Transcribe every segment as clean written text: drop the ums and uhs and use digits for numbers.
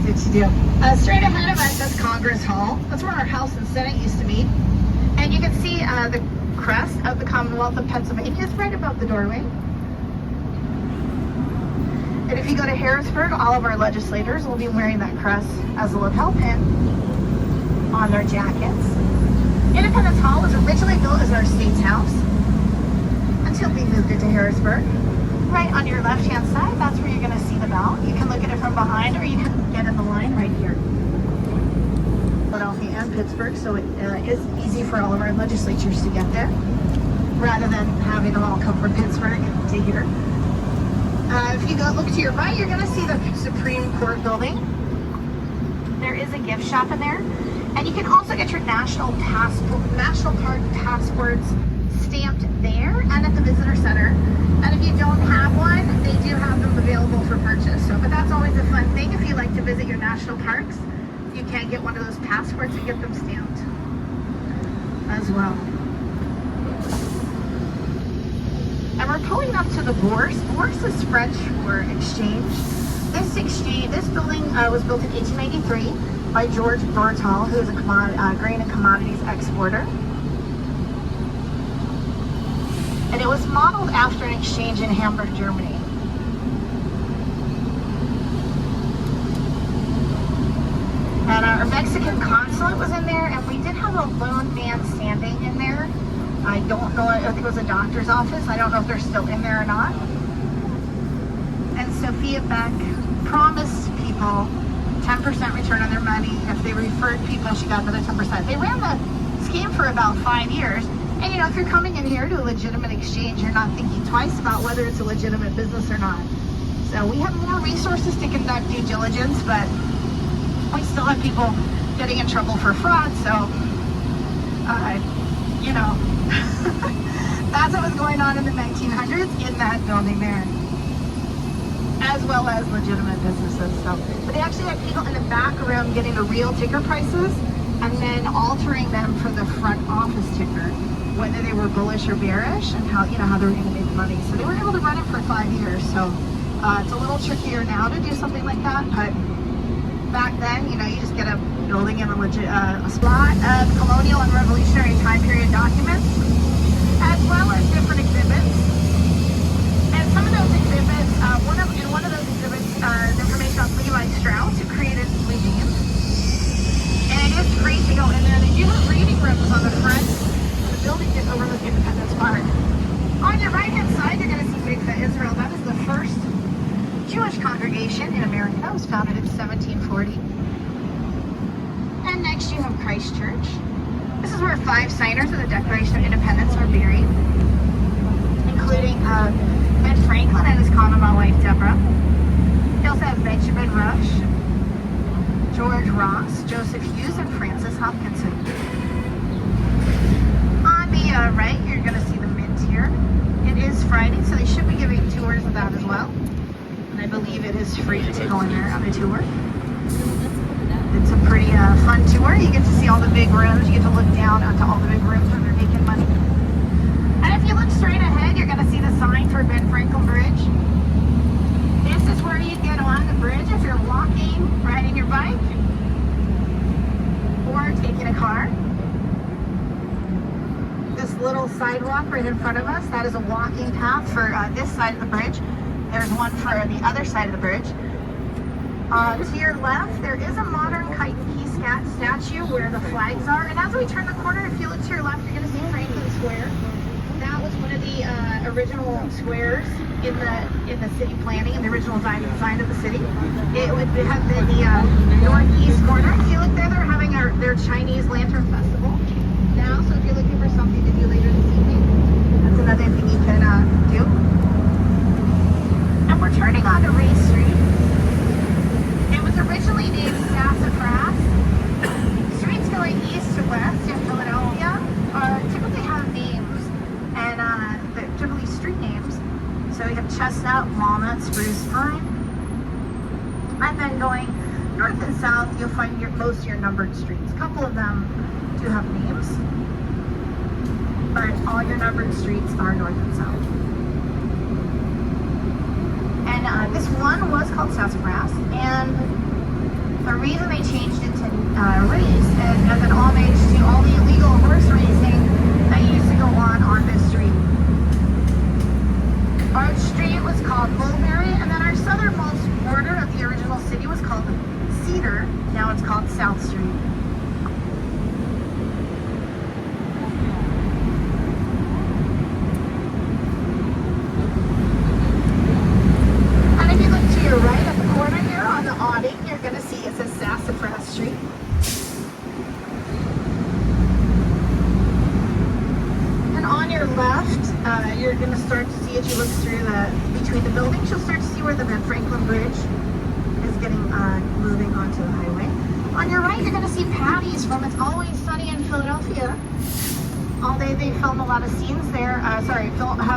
did you do? Straight ahead of us is Congress Hall. That's where our House and Senate used to meet. And you can see the crest of the Commonwealth of Pennsylvania is right above the doorway. And if you go to Harrisburg, all of our legislators will be wearing that crest as a lapel pin on their jackets. Independence Hall was originally built as our state's house until we moved it to Harrisburg. Right on your left-hand side, that's where you're going to see the bell. You can look at it from behind, or you can get in the line right here. Philadelphia and Pittsburgh, so it is easy for all of our legislatures to get there, rather than having them all come from Pittsburgh to here. If you go look to your right, you're going to see the Supreme Court building. There is a gift shop in there, and you can also get your national park passports stamped there and at the visitor center. And if you don't have one, they do have them available for purchase. So, but that's always a fun thing. If you like to visit your national parks, you can get one of those passports and get them stamped as well. And we're pulling up to the Bourse. Bourse is French for exchange. This building was built in 1893 by George Dortal, who is a grain and commodities exporter. And it was modeled after an exchange in Hamburg, Germany. And our Mexican consulate was in there, and we did have a lone man standing in there. I don't know, I think it was a doctor's office. I don't know if they're still in there or not. And Sophia Beck promised people 10% return on their money. If they referred people, she got another 10%. They ran the scheme for about 5 years. And you know, if you're coming in here to a legitimate exchange, you're not thinking twice about whether it's a legitimate business or not. So we have more resources to conduct due diligence, but we still have people getting in trouble for fraud. So, you know, that's what was going on in the 1900s in that building there, as well as legitimate businesses. So, but they actually had people in the back room getting the real ticker prices and then altering them for the front office ticker, whether they were bullish or bearish, and how, you know, how they were going to make money. So they were able to run it for 5 years. So it's a little trickier now to do something like that, but back then, you know, you just get a building and a lot of colonial and revolutionary time period documents, as well as different exhibits. And some of those exhibits, in one of those exhibits, is information on Levi Strauss, who created blue jeans. And it is free to go in there. They do have reading rooms on the front building just overlook Independence Park. On your right-hand side, you're going to see Mikveh Israel. That is the first Jewish congregation in America. That was founded in 1740. And next you have Christ Church. This is where 5 signers of the Declaration of Independence are buried, including Ben Franklin and his common law wife, Deborah. You also have Benjamin Rush, George Ross, Joseph Hughes, and Francis Hopkinson. Right, you're going to see the Mint here. It is Friday, so they should be giving tours of that as well. And I believe it is free to go in there on a tour. It's a pretty fun tour. You get to see all the big rooms. You get to look down onto all the big rooms where they're making money. And if you look straight ahead, you're going to see the sign for Ben Franklin Bridge. This is where you get on the bridge if you're walking, riding your bike, or taking a car. This little sidewalk right in front of us, that is a walking path for this side of the bridge. There's one for the other side of the bridge. To your left, there is a modern kite and key statue where the flags are. And as we turn the corner, if you look to your left, you're going to see Franklin Square. That was one of the original squares in the city planning, in the original design of the city. It would have been the northeast corner. If you look there, they're having their Chinese Lantern Festival now. So if you're looking for something to do later this evening, that's another thing you can do. And we're turning onto Race Street. It was originally named Sassafras. Streets going east to west in Philadelphia typically have names, and they're typically street names. So we have Chestnut, Walnut, Spruce, Pine. And then going north and south, you'll find most of your numbered streets. A couple of them do have names, but all your numbered streets are north and south. And this one was called Sassafras, and The reason they changed it to race is as an homage to all the illegal horse racing that used to go on this street. Arch Street was called Mulberry, and then our southernmost border of the original city was called Cedar. Now it's called South Street. And if you look to your right at the corner here on the awning, you're going to see it says Sassafras Street. And on your left, you're going to start to see, as you look through between the buildings, you'll start to see where the Ben Franklin Bridge is getting moving onto the highway. On your right, you're going to see Patty's from It's Always Sunny in Philadelphia. All day they film a lot of scenes there. Have a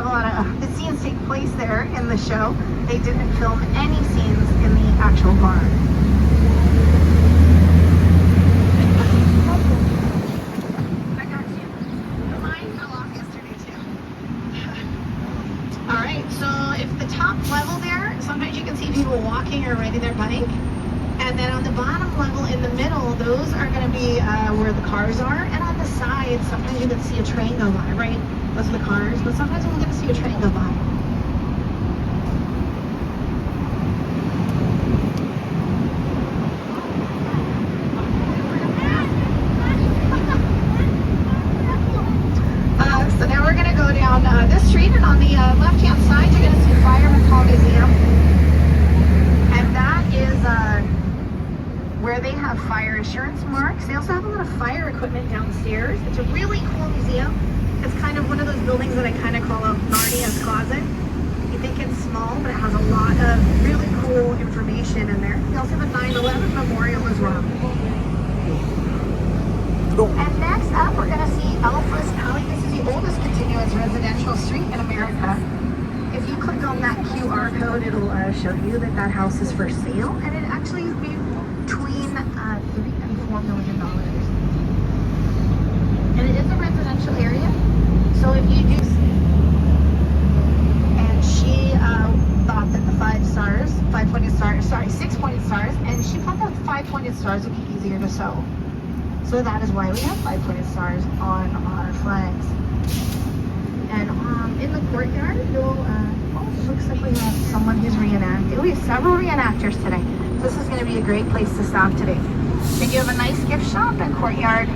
lot of the scenes take place there in the show. They didn't film any scenes in the actual bar. I got you. Mine fell off yesterday too. All right. So if the top level there, sometimes you can see people walking or riding their bike. And then on the bottom level in the middle, those are going to be where the cars are. And on the sides, sometimes you can see a train go by, right? Those are the cars, but sometimes we're going to see a train go by. So now we're going to go down this street, and on the left-hand side, you're going to see Fireman's Hall Museum. And that is where they have fire insurance marks. They also have a lot of fire equipment downstairs. It's a really cool museum. It's kind of one of those buildings that I kind of call a Narnia's closet. You think it's small, but it has a lot of really cool information in there. They also have a 9/11 memorial as well. And next up, we're going to see Elfrist Alley. This is the oldest continuous residential street in America. If you click on that QR code, it'll show you that house is for sale, and it actually is between $3 and $4 million. And it is a residential area, so if you do, and she thought that the 6-pointed stars, and she thought that 5-pointed stars would be easier to sew. So that is why we have 5-pointed stars on our flags. And in the courtyard, looks like we have someone who's reenacting. We have several reenactors today. This is going to be a great place to stop today. They do have a nice gift shop and courtyard.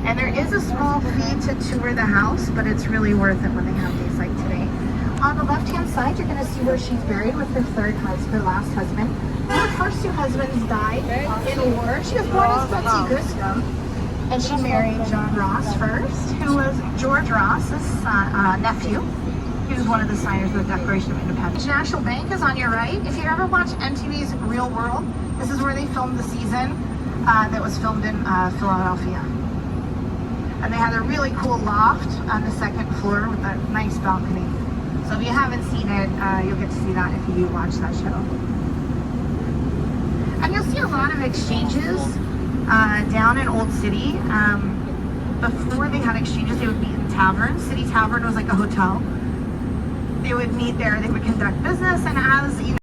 And there is a small fee to tour the house, but it's really worth it when they have days like today. On the left-hand side, you're going to see where she's buried with her last husband. Her first 2 husbands died in a war. She was born as Betsy Griscom, and she married John Ross first, who was George Ross's nephew. He was one of the signers of the Declaration of Independence. National Bank is on your right. If you ever watch MTV's Real World, this is where they filmed the season that was filmed in Philadelphia. And they had a really cool loft on the 2nd floor with a nice balcony. So if you haven't seen it, you'll get to see that if you watch that show. And you'll see a lot of exchanges down in Old City. Before they had exchanges, they would meet in taverns. City Tavern was like a hotel. They would meet there, they would conduct business, and as